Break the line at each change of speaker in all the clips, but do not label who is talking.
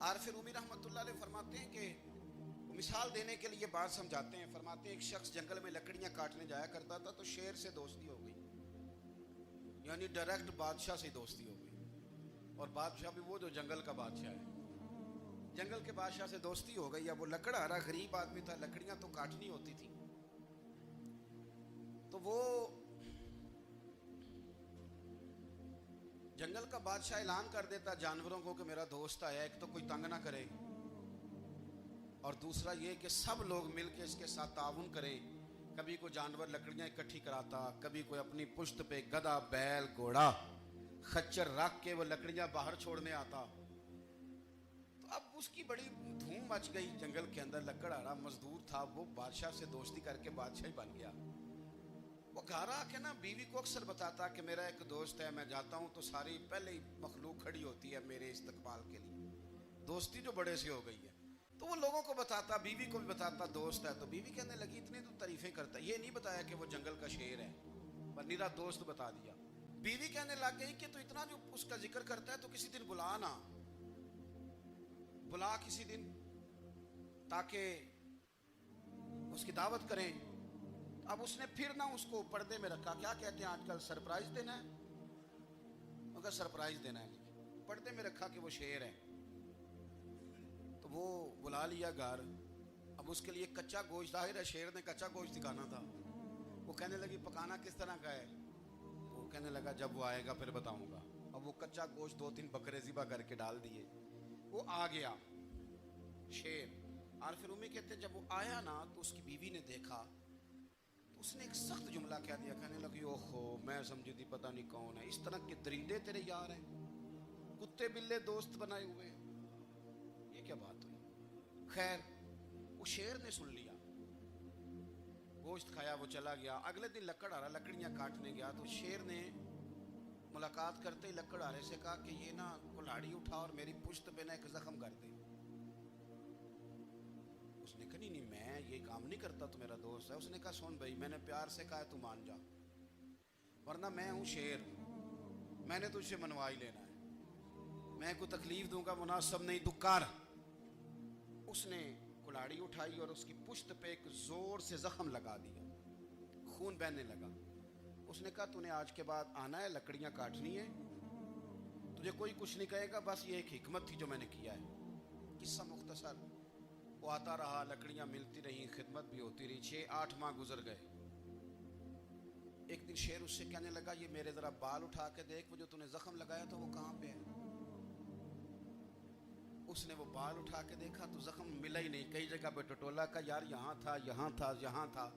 عارف رومی رحمۃ اللہ علیہ فرماتے ہیں کہ مثال دینے کے لیے بات سمجھاتے ہیں. فرماتے ہیں ایک شخص جنگل میں لکڑیاں کاٹنے جایا کرتا تھا تو شیر سے دوستی ہو گئی, یعنی ڈائریکٹ بادشاہ سے دوستی ہو گئی. اور بادشاہ بھی وہ جو جنگل کا بادشاہ ہے, جنگل کے بادشاہ سے دوستی ہو گئی. اب وہ لکڑہارا غریب آدمی تھا, لکڑیاں تو کاٹنی ہوتی تھی. تو وہ جنگل کا بادشاہ اعلان کر دیتا جانوروں کو کہ میرا دوست آیا, ایک تو کوئی تنگ نہ کرے, اور دوسرا یہ کہ سب لوگ مل کے اس کے ساتھ تعاون کریں. کبھی کوئی جانور لکڑیاں اکٹھی کراتا, کبھی کوئی اپنی پشت پہ گدھا, بیل, گھوڑا, خچر رکھ کے وہ لکڑیاں باہر چھوڑنے آتا. تو اب اس کی بڑی دھوم مچ گئی جنگل کے اندر. لکڑہارا مزدور تھا, وہ بادشاہ سے دوستی کر کے بادشاہ ہی بن گیا. وہ گھر آ کے نا بیوی کو اکثر بتاتا کہ میرا ایک دوست ہے, میں جاتا ہوں تو ساری پہلے ہی مخلوق کھڑی ہوتی ہے میرے استقبال کے لیے. دوستی جو بڑے سے ہو گئی ہے. تو وہ لوگوں کو بتاتا, بیوی کو بھی بتاتا دوست ہے. تو بیوی کہنے لگی اتنی تو تعریفیں کرتا, یہ نہیں بتایا کہ وہ جنگل کا شیر ہے, پر نیرا دوست بتا دیا. بیوی کہنے لگ گئی کہ تو اتنا جو اس کا ذکر کرتا ہے تو کسی دن بلا نا, بلا کسی دن تاکہ اس کی دعوت کریں. اب اس نے پھر نہ اس کو پردے میں رکھا. کیا کہتے ہیں آج کل, سرپرائز دینا ہے, مگر سرپرائز دینا ہے, پردے میں رکھا کہ وہ شیر ہے. تو وہ بلا لیا گھر. اب اس کے لیے کچا گوشت, ظاہر ہے شیر نے کچا گوشت دکھانا تھا. وہ کہنے لگی پکانا کس طرح کا ہے؟ وہ کہنے لگا جب وہ آئے گا پھر بتاؤں گا. اب وہ کچا گوشت 2-3 بکرے ذبح کر کے ڈال دیے. وہ آ گیا شیر. عارف رومی کہتے ہیں جب وہ آیا نا تو اس کی بیوی نے دیکھا تو اس نے ایک سخت جملہ کہہ دیا. کہنے لگی اوہو, میں سمجھی تھی پتہ نہیں کون ہے, اس طرح کے درندے تیرے یار ہیں, کتے بلے دوست بنائے ہوئے ہیں, یہ کیا بات ہوئی؟ خیر وہ شیر نے سن لیا, گوشت کھایا, وہ چلا گیا. اگلے دن لکڑہارا لکڑیاں کاٹنے گیا تو شیر نے ملاقات کرتے ہی لکڑہارے سے کہا کہ یہ نا کلاڑی اٹھا اور میری پشت پہ نا ایک زخم کر دے. اس نے کہا نہیں میں یہ کام نہیں کرتا, تو میرا دوست ہے. اس نے کہا سن بھائی, میں نے پیار سے کہا ہے تو مان جا, ورنہ میں ہوں شیر, میں نے تجھ سے منوا ہی لینا ہے, میں کوئی تکلیف دوں گا مناسب نہیں, تو کر. اس نے کلاڑی اٹھائی اور اس کی پشت پہ ایک زور سے زخم لگا دیا, خون بہنے لگا. اس نے کہا تو نے آج کے بعد آنا ہے, لکڑیاں کاٹنی ہے, تجھے کوئی کچھ نہیں کہے گا, بس یہ ایک حکمت تھی جو میں نے کیا ہے. قصہ مختصر. وہ آتا رہا, لکڑیاں ملتی رہیں, خدمت بھی ہوتی رہی. 6-8 ماہ گزر گئے. ایک دن شیر اس سے کہنے لگا یہ میرے ذرا بال اٹھا کے دیکھ, وہ جو تو نے زخم لگایا تھا وہ کہاں پہ ہے؟ اس نے وہ بال اٹھا کے دیکھا تو زخم ملا ہی نہیں, کئی جگہ پہ ٹٹولا کا یار یہاں تھا, یہاں تھا, یہاں تھا.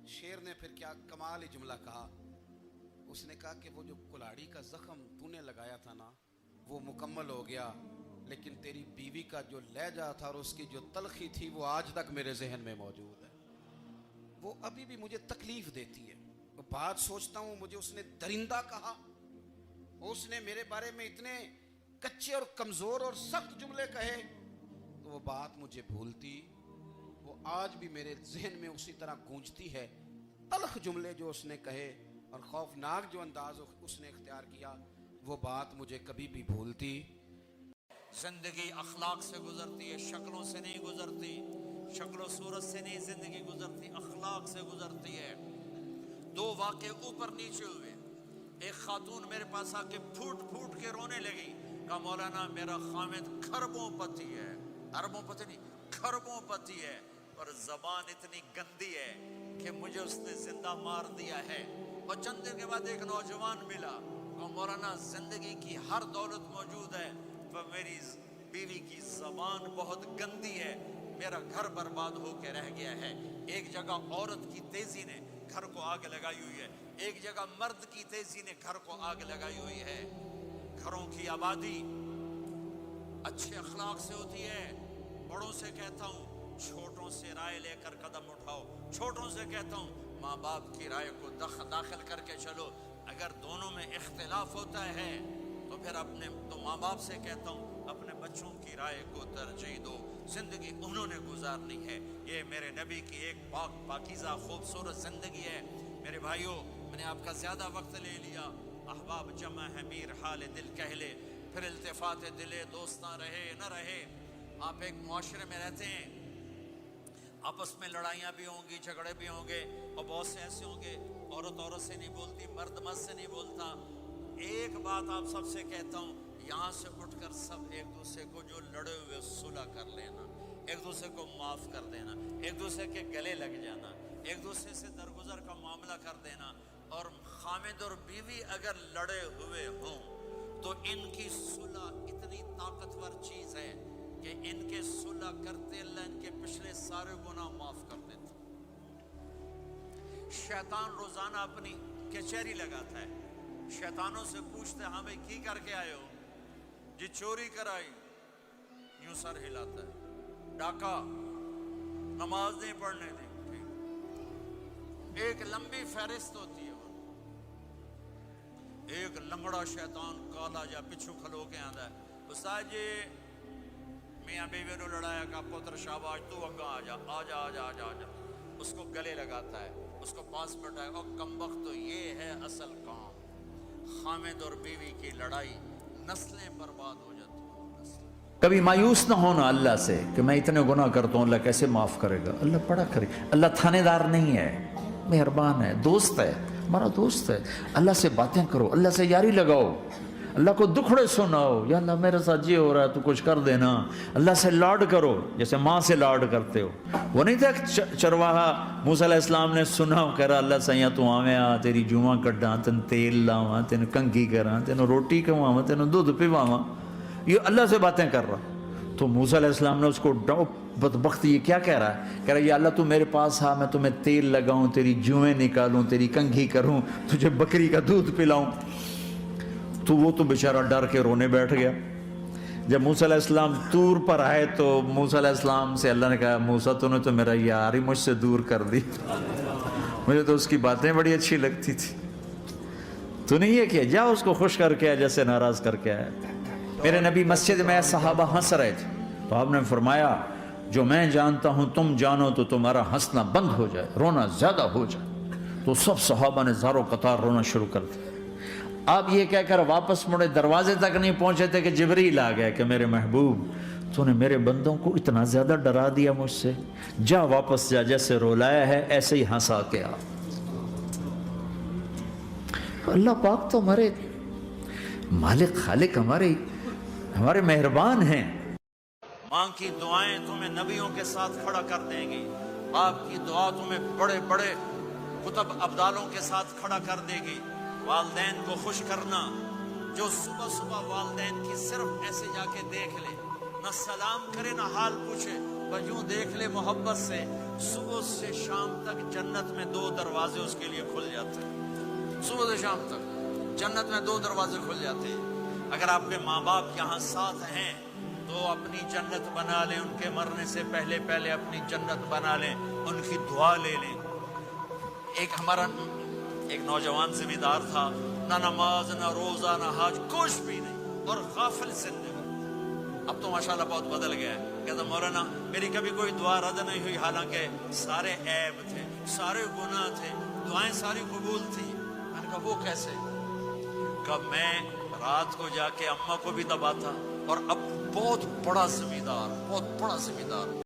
شیر نے پھر کیا کمال ہی جملہ کہا. اس نے کہا کہ وہ جو کلاڑی کا زخم تو نے لگایا تھا نا وہ مکمل ہو گیا, لیکن تیری بیوی کا جو لہجہ تھا اور اس کی جو تلخی تھی وہ آج تک میرے ذہن میں موجود ہے, وہ ابھی بھی مجھے تکلیف دیتی ہے. وہ بات سوچتا ہوں مجھے اس نے درندہ کہا, اس نے میرے بارے میں اتنے کچے اور کمزور اور سخت جملے کہے, تو وہ بات مجھے بھولتی, وہ آج بھی میرے ذہن میں اسی طرح گونجتی ہے. تلخ جملے جو اس نے کہے اور خوفناک جو انداز اس نے اختیار کیا, وہ بات مجھے کبھی بھی بھولتی.
زندگی اخلاق سے گزرتی ہے, شکلوں سے نہیں گزرتی, شکل و صورت سے نہیں زندگی گزرتی, اخلاق سے گزرتی ہے. 2 واقعے اوپر نیچے ہوئے. ایک خاتون میرے پاس آ کے پھوٹ پھوٹ کے رونے لگی, کہا مولانا میرا خامد کھربوں پتی ہے, اربوں پتی نہیں, کھربوں پتی ہے, پر زبان اتنی گندی ہے کہ مجھے اس نے زندہ مار دیا ہے. اور چند دن کے بعد ایک نوجوان ملا, کہا مولانا زندگی کی ہر دولت موجود ہے پر میری بیوی کی زبان بہت گندی ہے, میرا گھر برباد ہو کے رہ گیا ہے. ایک جگہ عورت کی تیزی نے گھر کو آگ لگائی ہوئی ہے, ایک جگہ مرد کی تیزی نے گھر کو آگ لگائی ہوئی ہے. گھروں کی آبادی اچھے اخلاق سے ہوتی ہے. بڑوں سے کہتا ہوں چھوٹوں سے رائے لے کر قدم اٹھاؤ, چھوٹوں سے کہتا ہوں ماں باپ کی رائے کو داخل کر کے چلو. اگر دونوں میں اختلاف ہوتا ہے تو ماں باپ سے کہتا ہوں اپنے بچوں کی رائے کو ترجیح دو. زندگی انہوں نے گزارنی ہے, یہ میرے نبی کی ایک پاکیزہ خوبصورت زندگی ہے. میرے بھائیوں, میں نے آپ کا زیادہ وقت لے لیا. احباب جمع ہے میر حال دل کہلے, پھر التفات دلے دوستاں رہے نہ رہے، آپ ایک معاشرے میں رہتے ہیں، آپس میں لڑائیاں بھی ہوں گی، جھگڑے بھی ہوں گے، اور بہت سے ایسے ہوں گے عورت عورت سے نہیں بولتی، مرد مرد سے نہیں بولتا۔ ایک بات آپ سب سے کہتا ہوں، یہاں سے اٹھ کر سب ایک دوسرے کو جو لڑے ہوئے صلح کر لینا، ایک دوسرے کو معاف کر دینا، ایک دوسرے کے گلے لگ جانا، ایک دوسرے سے درگزر کا معاملہ کر دینا۔ اور خامد اور بیوی اگر لڑے ہوئے ہوں تو ان کی صلح اتنی طاقتور چیز ہے کہ ان کے صلح کرتے اللہ ان کے پچھلے سارے گناہ معاف کر دیتا۔ شیطان روزانہ اپنی کچہری لگاتا ہے، شیطانوں سے پوچھتے ہاں بھائی کی کر کے آئے ہو؟ جی چوری کرائی، یوں سر ہلاتا ہے، ڈاکہ، نماز نہیں پڑھنے دی، ایک لمبی فہرست ہوتی ہے۔ ایک لنگڑا شیطان کالا جا پچھو کھلو کے آندا ہے، استاد جی میاں بیوی نو لڑایا کا پتر شاباش تو اگا آ جا آ جا آ جا آ جا آ جا، اس کو گلے لگاتا ہے، اس کو پاس بٹھائے، اور کمبخت تو یہ ہے اصل کام۔ خامد اور بیوی کی لڑائی نسلیں برباد ہو جاتی ہیں۔
کبھی مایوس نہ ہونا اللہ سے کہ میں اتنے گناہ کرتا ہوں، اللہ کیسے معاف کرے گا؟ اللہ بڑا کرے، اللہ تھانے دار نہیں ہے، مہربان ہے، دوست ہے، ہمارا دوست ہے۔ اللہ سے باتیں کرو، اللہ سے یاری لگاؤ، اللہ کو دکھڑے سناؤ، یا اللہ میرے ساتھ یہ ہو رہا ہے تو کچھ کر دینا۔ اللہ سے لاڈ کرو جیسے ماں سے لاڈ کرتے ہو۔ وہ نہیں تھا چرواہا موسیٰ علیہ السلام نے سنا، کہہ رہا اللہ سیاں تو آویں آ تیری جواں کڈاں، تین تیل لاواں، تین کنگھی کراں، تینوں روٹی کھواواں، تینوں دودھ پیواواں، یہ اللہ سے باتیں کر رہا۔ تو موسیٰ علیہ السلام نے اس کو بدبخت یہ کیا کہہ رہا ہے؟ کہہ رہا ہے یا اللہ تو میرے پاس آ، میں تمہیں تیل لگاؤں، تیری جوئیں نکالوں، تیری کنگھی کروں، تجھے بکری کا دودھ پلاؤں۔ تو وہ تو بیچارہ ڈر کے رونے بیٹھ گیا۔ جب موسیٰ علیہ السلام طور پر آئے تو موسیٰ علیہ السلام سے اللہ نے کہا موسیٰ تو نے تو میرا یار ہی مجھ سے دور کر دی، مجھے تو اس کی باتیں بڑی اچھی لگتی تھی، تو نے یہ کیا، جا اس کو خوش کر کے آیا جیسے ناراض کر کے آیا۔ میرے نبی مسجد میں صحابہ ہنس رہے تھے تو آپ نے فرمایا جو میں جانتا ہوں تم جانو تو تمہارا ہنسنا بند ہو جائے، رونا زیادہ ہو جائے۔ تو سب صحابہ نے زاروں قطار رونا شروع کر دیا۔ آپ یہ کہہ کر واپس مڑے، دروازے تک نہیں پہنچے تھے کہ جبریل آ گیا کہ میرے محبوب تو نے میرے بندوں کو اتنا زیادہ ڈرا دیا مجھ سے، جا واپس جا، جیسے رولایا ہے ایسے ہی ہنسا کے آ۔ اللہ پاک تو ہمارے مالک خالق، ہمارے مہربان ہیں۔
ماں کی دعائیں تمہیں نبیوں کے ساتھ کھڑا کر دیں گی، باپ کی دعا تمہیں بڑے بڑے کتب ابدالوں کے ساتھ کھڑا کر دے گی۔ والدین کو خوش کرنا، جو صبح صبح والدین کی صرف ایسے جا کے دیکھ لے، نہ سلام کرے نہ حال پوچھے، بس یوں دیکھ لے محبت سے، صبح سے شام تک جنت میں 2 دروازے اس کے لیے کھل جاتے ہیں۔ صبح سے شام تک جنت میں 2 دروازے کھل جاتے ہیں۔ اگر آپ کے ماں باپ یہاں ساتھ ہیں تو اپنی جنت بنا لیں، ان کے مرنے سے پہلے اپنی جنت بنا لیں، ان کی دعا لے لیں۔ ایک نوجوان زمیندار تھا، نہ نماز نہ روزہ نہ حج، کچھ بھی نہیں، اور غافل زندگی۔ اب تو ماشاءاللہ بہت بدل گیا ہے، کہتا مولانا میری کبھی کوئی دعا رد نہیں ہوئی، حالانکہ سارے عیب تھے، سارے گناہ تھے، دعائیں ساری قبول تھی۔ میں نے کہا وہ کیسے؟ کب میں رات کو جا کے اماں کو بھی دباتا، اور اب بہت بڑا زمیندار